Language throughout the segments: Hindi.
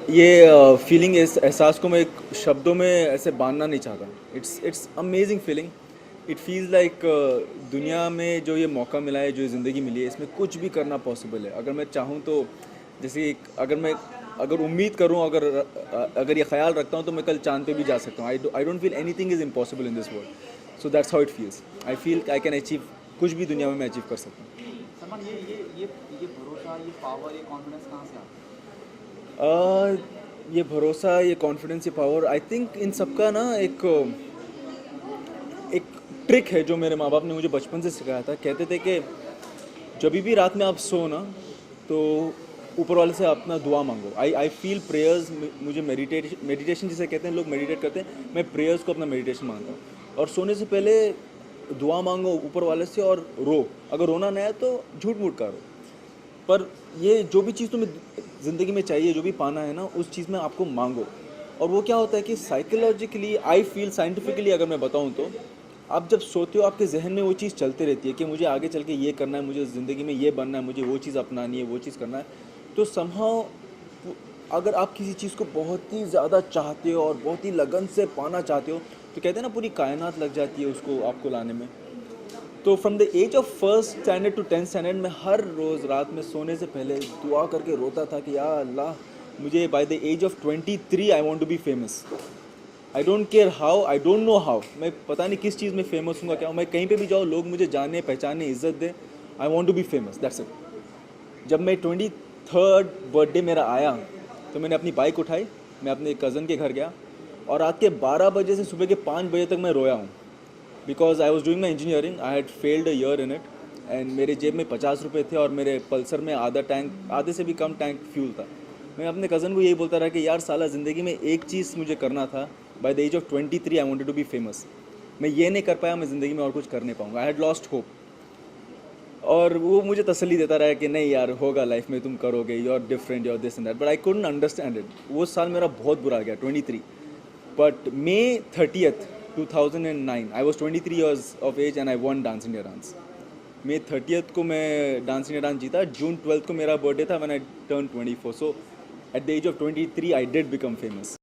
ये फीलिंग, इस एहसास को मैं शब्दों में ऐसे बांधना नहीं चाहता। It's amazing feeling. It feels like दुनिया में जो ये मौका मिला है, जो ये ज़िंदगी मिली है, इसमें कुछ भी करना पॉसिबल है अगर मैं चाहूँ तो। जैसे अगर उम्मीद करूँ, अगर ये ख्याल रखता हूँ तो मैं कल चांद पे भी जा सकता हूँ। I don't feel anything is impossible in this world. So that's how it feels. I feel I can achieve कुछ भी दुनिया में मैं अचीव कर सकता हूँ। सलमान, ये भरोसा, ये पावर, ये कॉन्फिडेंस कहाँ से आता है? ये भरोसा, ये कॉन्फिडेंस, ये पावर, आई थिंक इन सबका ना एक एक ट्रिक है जो मेरे माँ बाप ने मुझे बचपन से सिखाया था। कहते थे कि जब भी रात में आप सो ना, तो ऊपर वाले से अपना दुआ मांगो। आई फील प्रेयर्स, मुझे मेडिटेशन जिसे कहते हैं, लोग मेडिटेट करते हैं, मैं प्रेयर्स को अपना मेडिटेशन मानता हूँ। और सोने से पहले दुआ मांगो ऊपर वाले से और रो। अगर रोना नहीं है तो झूठ मूठ का रो। पर ये जो भी चीज़ तुम्हें ज़िंदगी में चाहिए, जो भी पाना है ना, उस चीज़ में आपको मांगो। और वो क्या होता है कि साइकोलॉजिकली, आई फील साइंटिफिकली अगर मैं बताऊँ तो, आप जब सोते हो आपके जहन में वो चीज़ चलती रहती है कि मुझे आगे चल के ये करना है, मुझे ज़िंदगी में ये बनना है, मुझे वो चीज़ अपनानी है, वो चीज़ करना है। तो समहाउ अगर आप किसी चीज़ को बहुत ही ज़्यादा चाहते हो और बहुत ही लगन से पाना चाहते हो, तो कहते हैं ना, पूरी कायनात लग जाती है उसको आपको लाने में। तो from the age of first standard to 10th standard में हर रोज़ रात में सोने से पहले दुआ करके रोता था कि या अल्लाह, मुझे by the age of 23 I want to be famous. I don't care how, I don't know how, मैं पता नहीं किस चीज़ में फेमस हूँ क्या हूँ, मैं कहीं पे भी जाऊँ लोग मुझे जाने पहचाने इज्जत दे। I want to be famous, that's it. जब मैं 23rd बर्थडे मेरा आया तो मैंने अपनी बाइक उठाई, मैं अपने कज़न के घर गया और रात के 12 बजे से सुबह के 5 बजे तक मैं रोया हूँ। Because I was doing my engineering, I had failed a year in it, and मेरे जेब में 50 रुपये थे और मेरे पल्सर में आधे से भी कम टैंक फ्यूल था। मैं अपने कज़न को यही बोलता रहा कि यार साला, ज़िंदगी में एक चीज़ मुझे करना था। By the age of 23 I wanted to be famous. मैं ये नहीं कर पाया, मैं ज़िंदगी में और कुछ कर नहीं पाऊँगा। I had lost hope. और वो मुझे तसल्ली देता रहा कि नहीं यार, होगा लाइफ में, तुम करोगे, you are different, you are this and that. But I couldn't understand it. वो साल मेरा बहुत बुरा गया, 23। But May 30th 2009 I was 23 years of age and I want dance India dance. May 30th को मैं डांस इंडिया डांस जीता। जून 12th को मेरा बर्थडे था when I turn 24। So at the age of 23 I did become famous.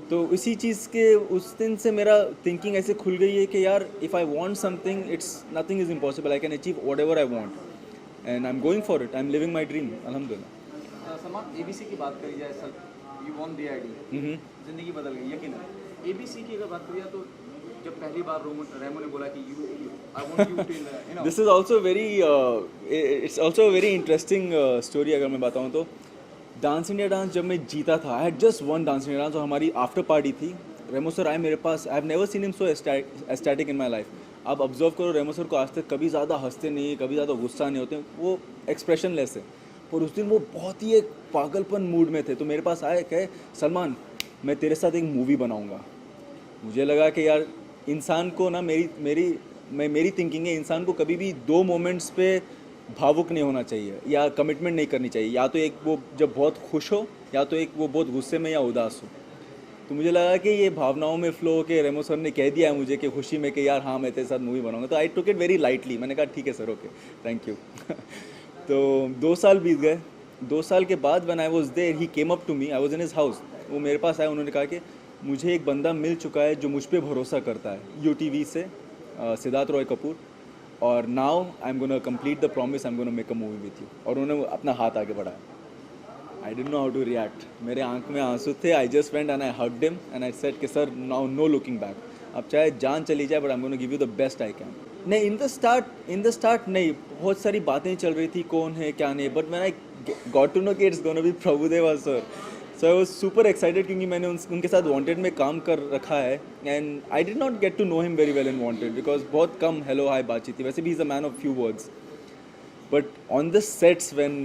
तो इसी चीज़ के उस दिन से मेरा थिंकिंग ऐसे खुल गई है कि यार, if I want something, it's nothing is impossible. I can achieve what ever I want and I am going for it. I am living my dream, अल्हम्दुलिल्लाह। सलमान, एबीसी की बात करी जाए, sir, you won the ID, जिंदगी बदल गई यकीन है। एबीसी की अगर बात करिए तो जब पहली बार रेमो ने बोला कि you I want you to this is also very, it's also very interesting story अगर मैं बताऊँ तो। डांस इंडिया डांस जब मैं जीता था, I had just one dance India dance और हमारी आफ्टर पार्टी थी। रेमो सर आए मेरे पास। I have never seen him so ecstatic in my life. आप ऑब्जर्व करो, रेमो सर को आज तक कभी ज़्यादा हंसते नहीं, कभी ज़्यादा गुस्सा नहीं होते, वो एक्सप्रेशन लेस है। और उस दिन वो बहुत ही एक पागलपन मूड में थे, तो मेरे पास आए, कहे सलमान, मैं तेरे साथ एक मूवी बनाऊंगा। मुझे लगा कि यार, इंसान को ना, मेरी थिंकिंग है, इंसान को कभी भी दो मोमेंट्स पे भावुक नहीं होना चाहिए या कमिटमेंट नहीं करनी चाहिए। या तो एक वो जब बहुत खुश हो, या तो एक वो बहुत गुस्से में या उदास हो। तो मुझे लगा कि ये भावनाओं में फ्लो के रेमो सर ने कह दिया है मुझे कि खुशी में कि यार हाँ, मैं तेरे साथ मूवी बनाऊंगा, तो आई टुक इट वेरी लाइटली। मैंने कहा ठीक है सर, ओके, थैंक यू। तो 2 साल बीत गए। 2 साल के बाद when I was there, he came up to me, I was in his house. वो मेरे पास आए, उन्होंने कहा कि मुझे एक बंदा मिल चुका है जो मुझ पर भरोसा करता है, यूटीवी से, सिद्धार्थ रॉय कपूर। और now I am gonna complete the promise, I am gonna make a movie with you. और उन्होंने अपना हाथ आगे बढ़ाया। I didn't know how to react. मेरे आंख में आंसू थे। I just went and I hugged him and I said कि sir, now no looking back. अब चाहे जान चली जाए, but I am gonna give you the best I can. नहीं, इन द स्टार्ट नहीं, बहुत सारी बातें चल रही थी, कौन है क्या नहीं। But man I got to know कि it's gonna be Prabhudeva sir. So I was super excited, क्योंकि मैंने उनके साथ वांटेड में काम कर रखा है। And I did not get to know him very well in wanted, because बहुत कम हेलो हाय बातचीत थी। वैसे भी is a man of few words. But on the sets, when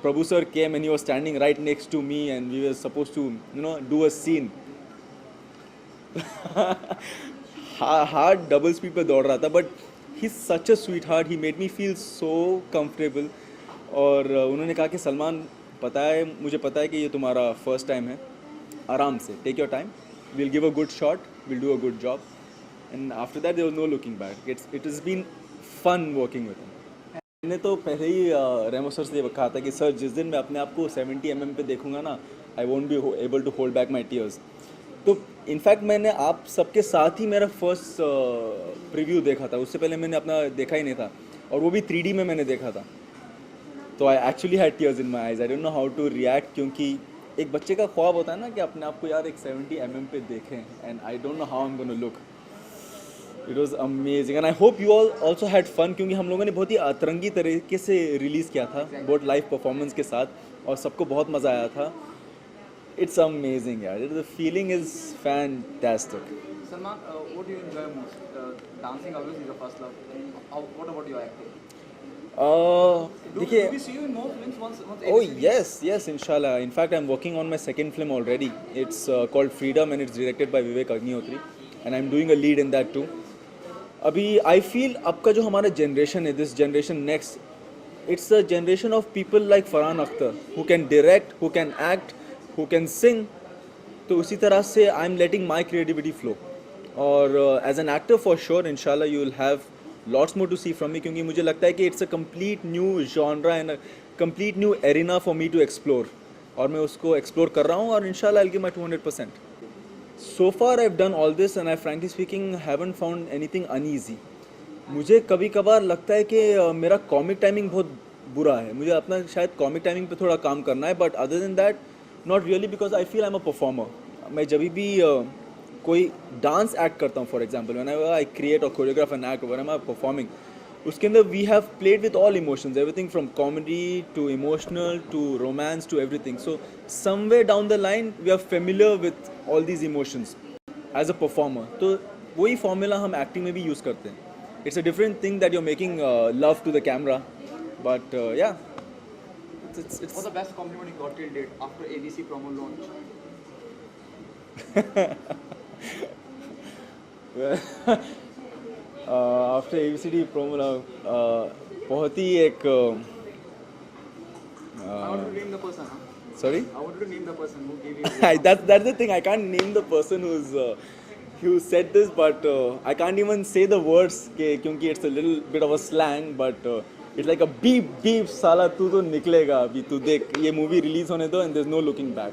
Prabhu sir came and he was standing right next to me and we were supposed to, do a scene, heart double speed पे दौड़ रहा था, but he's such a sweetheart, he made me feel so comfortable. और उन्होंने कहा कि सलमान, मुझे पता है कि ये तुम्हारा फर्स्ट टाइम है, आराम से, take your time, will give a good shot, will do a good job. And after that there was no looking back. It has been fun working with him. मैंने तो पहले ही रेमो सर से ये कहा था कि सर, जिस दिन मैं अपने आप को 70 mm पे देखूंगा ना, I won't be able to hold back my tears. तो इनफैक्ट मैंने आप सबके साथ ही मेरा फर्स्ट प्रीव्यू देखा था, उससे पहले मैंने अपना देखा ही नहीं था, और वो भी 3D में मैंने देखा था. तो I actually had tears in my eyes. I don't know how to react, क्योंकि एक बच्चे का ख्वाब होता है ना कि अपने आप को यार एक 70 mm पे देखें, and I don't know how I am gonna look. It was amazing and I hope you all also had fun, क्योंकि हम लोगों ने बहुत ही अतरंगी तरीके से रिलीज़ किया था, बहुत लाइव परफॉर्मेंस के साथ, और सबको बहुत मज़ा आया था. इट्स अमेजिंग यार, the feeling is fantastic. Salman, what do you enjoy most? Dancing obviously is your first love. What about your acting? देखिए, Do we see you in more films once oh ABCD? yes, inshallah. In fact, I'm working on my second film already. It's called Freedom and it's directed by Vivek Agnihotri, and I'm doing a lead in that too. अभी आई फील अब का जो हमारा जनरेशन है, this generation next, it's a generation of people like Farhan Akhtar who can direct, who can act, who can sing. तो उसी तरह से I am letting my creativity flow, और as an actor for sure इंशाल्लाह you will have lots more to see from me, क्योंकि मुझे लगता है कि it's a complete new genre and a complete new arena for me to explore, और मैं उसको एक्सप्लोर कर रहा हूँ, और इंशाल्लाह I will give my 200%. So far I've done all this and I frankly speaking haven't found anything uneasy. मुझे कभी कभार लगता है कि मेरा कॉमिक टाइमिंग बहुत बुरा है, मुझे अपना शायद कॉमिक टाइमिंग पे थोड़ा काम करना है, but other than that not really, because I feel I am a performer. मैं जब भी कोई डांस एक्ट करता हूँ, for example when I create और choreograph an act when I am performing, उसके अंदर we have played with all emotions, everything from comedy to emotional to romance to everything. So somewhere down the line we are familiar with all these emotions as a performer. तो वही फॉर्मूला हम एक्टिंग में भी यूज़ करते हैं. It's a different thing that you are making love to the camera, but या What's the best compliment you got till date after ABC promo launch? After ABCD promo बहुत ही एक I want to name the person. Huh? Sorry I wanted to name the person who gave you. that's the thing, I can't name the person who said this, but I can't even say the words के, क्योंकि it's a little bit of a slang, but it's like a beep साला तू तो निकलेगा अभी, तू देख ये मूवी रिलीज होने दो, and there's no looking back.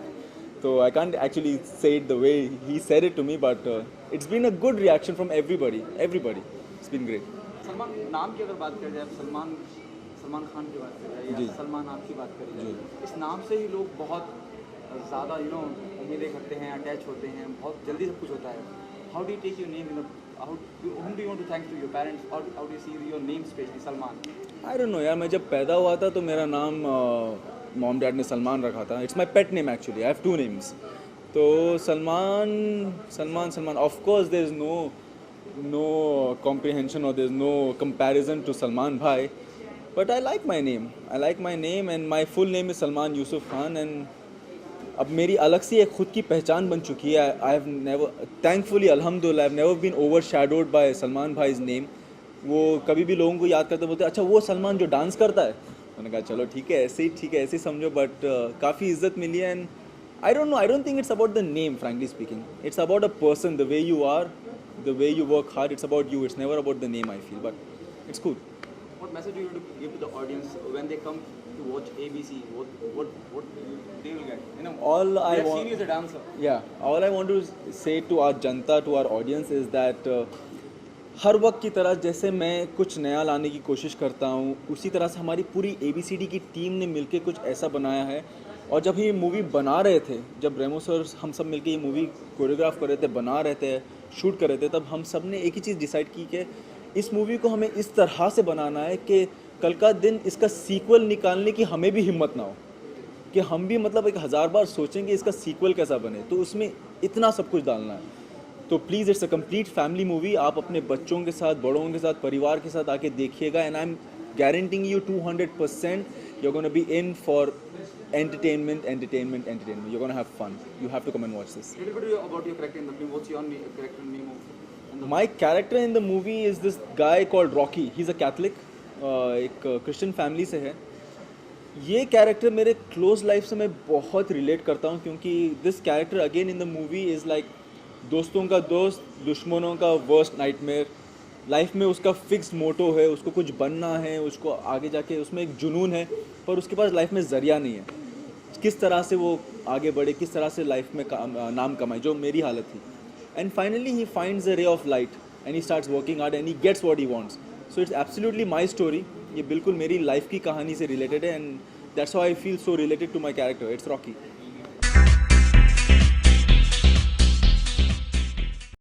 So I can't actually say it the way he said it to me, but it's been a good reaction from everybody. It's been great. Salman नाम की अगर बात करें जाए, सलमान खान की बात करें जाए जी. या सलमान आप की बात करें जाए, जी. इस नाम से ही लोग बहुत ज़्यादा उम्मीदें करते हैं, अटैच होते हैं, बहुत जल्दी सब कुछ होता है. How do you take your name whom do you want to thank to your parents, or how do you see your name especially Salman? I don't know यार, मैं जब पैदा हुआ था तो मेरा नाम मॉम डैड ने सलमान रखा था. It's my pet name actually, I have 2 names. तो Salman of course there is no comprehension or there's no comparison to Salman bhai, but I like my name and my full name is Salman Yusuf Khan, and अब मेरी अलग सी एक खुद की पहचान बन चुकी है. आई हैव नेवर, थैंकफुली अल्हम्दुलिल्लाह, I have never been overshadowed by Salman भाई's नेम. वो कभी भी लोगों को याद करते बोलते अच्छा वो सलमान जो डांस करता है. मैंने कहा चलो ठीक है ऐसे ही समझो, बट काफ़ी इज्जत मिली है. And I don't think it's about the name, frankly speaking. It's about a person, the way you are, the way you work hard. It's about you, it's never about the name, I feel, but it's cool. What message do you want to give to the audience when they come to watch ABC? What they will get? All I they have want, seen you as a dancer. yeah, all I want to say to our Janata, to our audience is that हर वक्त की तरह जैसे मैं कुछ नया लाने की कोशिश करता हूँ, उसी तरह से हमारी पूरी ABCD की टीम ने मिलके कुछ ऐसा बनाया है. और जब ये मूवी बना रहे थे, जब रेमो सर हम सब मिलके ये मूवी कोरियोग्राफ कर रहे थे, बना रहे थे, शूट कर रहे थे, तब हम सब ने एक ही चीज़ डिसाइड की कि इस मूवी को हमें इस तरह से बनाना है कि कल का दिन इसका सीक्वल निकालने की हमें भी हिम्मत ना हो, कि हम भी मतलब 1000 बार सोचेंगे इसका सीक्वल कैसा बने. तो उसमें इतना सब कुछ डालना है. तो please, it's a complete family movie. आप अपने बच्चों के साथ, बड़ों के साथ, परिवार के साथ आके देखिएगा. And I am guaranteeing you 200% you're going to be in for entertainment. You're going to have fun. You have to come and watch this. A little bit about your character in the film. What's your character name of? My character in the movie is this guy called Rocky. He's a Catholic. एक क्रिश्चियन फैमिली से है. ये कैरेक्टर मेरे क्लोज लाइफ से मैं बहुत रिलेट करता हूँ, क्योंकि this character again in the movie is like दोस्तों का दोस्त, दुश्मनों का वर्स्ट नाइटमेयर. लाइफ में उसका फिक्स मोटो है, उसको कुछ बनना है, उसको आगे जाके उसमें एक जुनून है, पर उसके पास लाइफ में ज़रिया नहीं है. किस तरह से वो आगे बढ़े, किस तरह से लाइफ में नाम कमाए, जो मेरी हालत थी. And finally he finds a ray of light and he starts working hard and he gets what he wants. So it's absolutely my story. ये बिल्कुल मेरी लाइफ की कहानी से रिलेटेड है and that's how I feel so related to my character. It's Rocky.